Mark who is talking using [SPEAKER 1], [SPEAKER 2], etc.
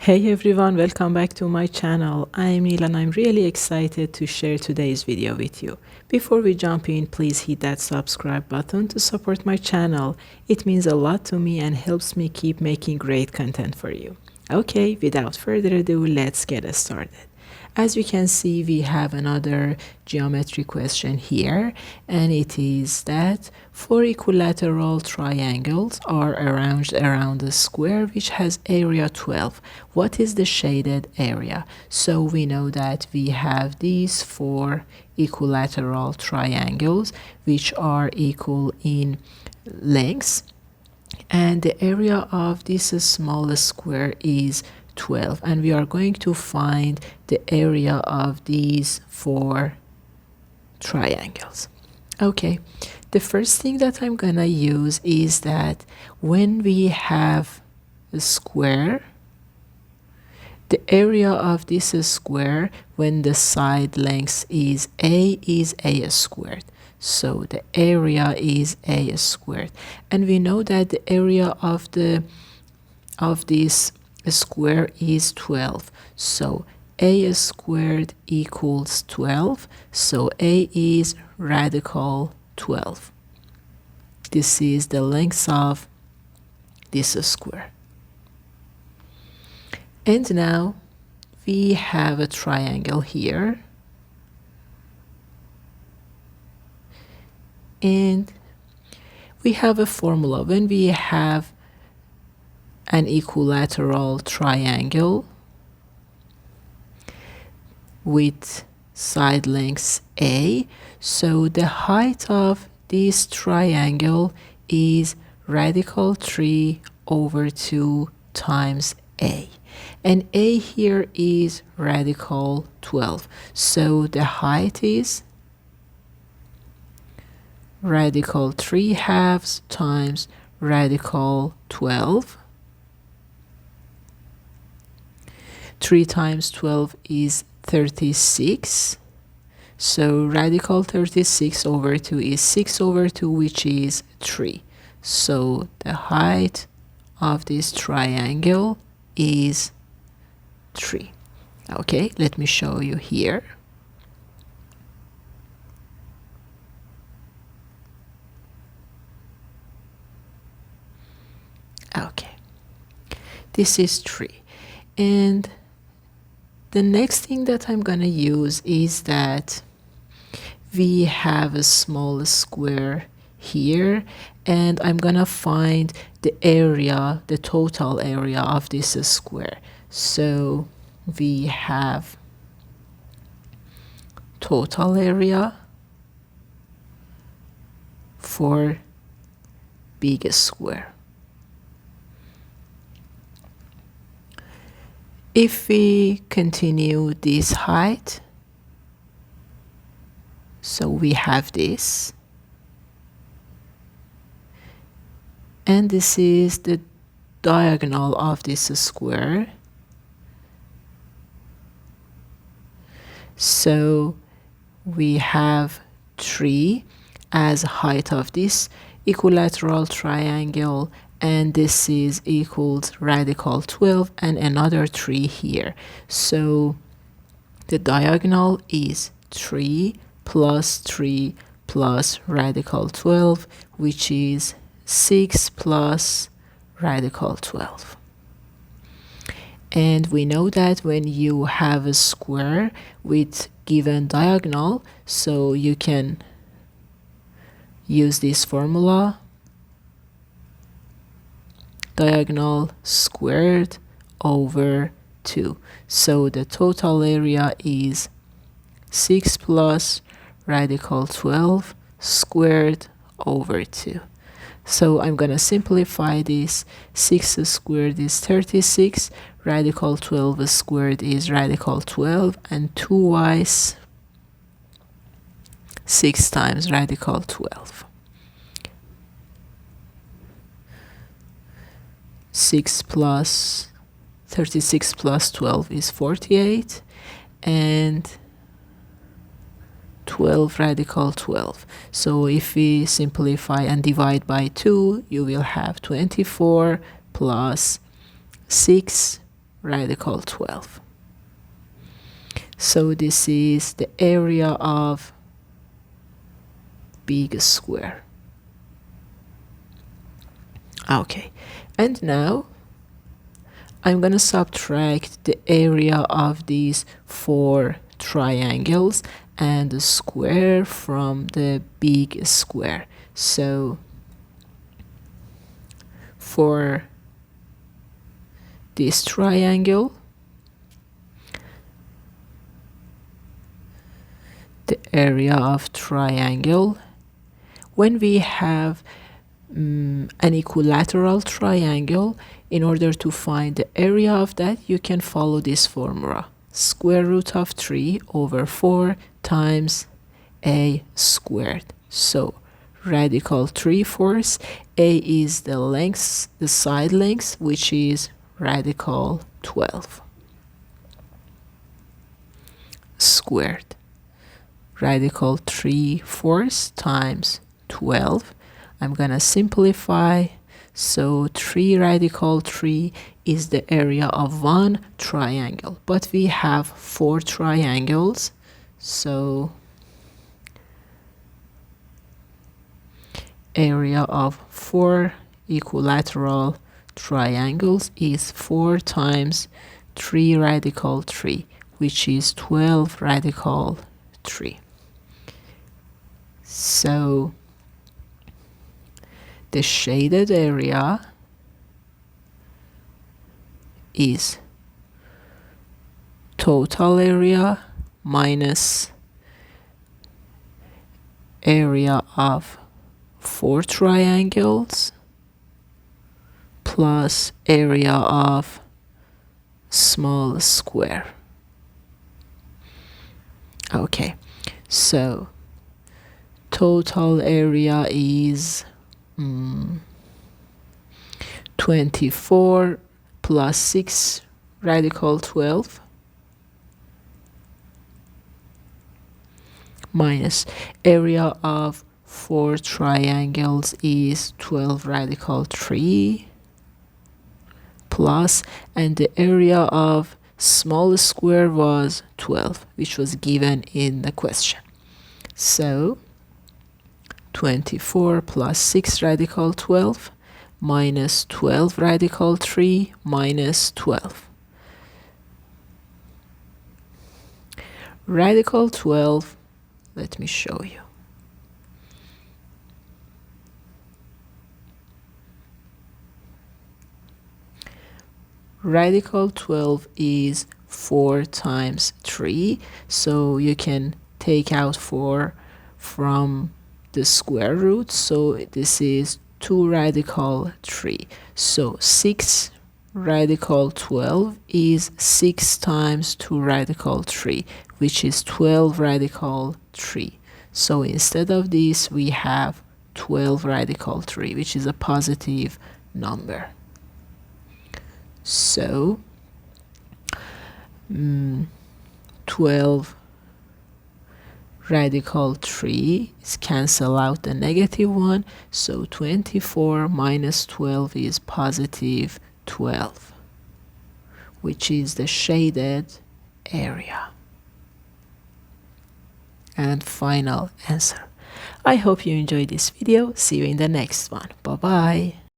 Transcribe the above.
[SPEAKER 1] Hey everyone, welcome back to my channel. I'm Neil and I'm really excited to share today's video with you. Before we jump in, please hit that subscribe button to support my channel. It means a lot to me and helps me keep making great content for you. Okay, without further ado, let's get started. As you can see, we have another geometry question here, and it is that four equilateral triangles are arranged around a square which has area 12. What is the shaded area? So we know that we have these four equilateral triangles which are equal in lengths, and the area of this small square is 12, and we are going to find the area of these four triangles. Okay, the first thing that I'm gonna use is that when we have a square, the area of this square when the side length is a squared. So the area is a squared, and we know that the area of this square is 12. So a squared equals 12. So a is radical 12. This is the length of this square. And now we have a triangle here. And we have a formula. When we have an equilateral triangle with side lengths a, so the height of this triangle is radical 3 over 2 times a, and a here is radical 12, so the height is radical 3 halves times radical 12. 3 times 12 is 36. So radical 36 over 2 is 6 over 2, which is 3. So the height of this triangle is 3. Okay, let me show you here. Okay, this is 3. And the next thing that I'm gonna use is that we have a small square here, and I'm gonna find the area, the total area of this square. So we have total area for big square. If we continue this height, so we have this, and this is the diagonal of this square. So we have 3 as height of this equilateral triangle, and this is equals radical 12 and another 3 here. So the diagonal is 3 plus radical 12, which is 6 plus radical 12. And we know that when you have a square with given diagonal, so you can use this formula, diagonal squared over 2. So the total area is 6 plus radical 12 squared over 2. So I'm gonna simplify this. 6 squared is 36, radical 12 squared is radical 12, and 2y 6 times radical 12. 6 plus 36 plus 12 is 48, and 12 radical 12. So if we simplify and divide by 2, you will have 24 plus 6 radical 12. So this is the area of big square. Okay, and now I'm gonna subtract the area of these 4 triangles and the square from the big square. So for this triangle, the area of triangle, when we have an equilateral triangle, in order to find the area of that, you can follow this formula. Square root of 3 over 4 times a squared. So radical 3/4. A is the length, the side length, which is radical 12 squared. Radical 3/4 times 12. I'm gonna simplify. So 3 radical 3 is the area of one triangle, but we have 4 triangles. So area of 4 equilateral triangles is 4 times 3 radical 3, which is 12 radical 3. So the shaded area is total area minus area of 4 triangles plus area of small square. Okay, so total area is 24 plus 6 radical 12 minus area of 4 triangles is 12 radical 3 plus, and the area of small square was 12, which was given in the question. So 24 plus 6 radical 12 minus 12 radical 3 minus 12. Radical 12, let me show you. Radical 12 is 4 times 3, so you can take out 4 from the square root, so this is 2 radical 3. So 6 radical 12 is 6 times 2 radical 3, which is 12 radical 3. So instead of this, we have 12 radical 3, which is a positive number. So 12 radical 3 is cancel out the negative one, so 24 minus 12 is positive 12, which is the shaded area. And final answer. I hope you enjoyed this video. See you in the next one. Bye bye.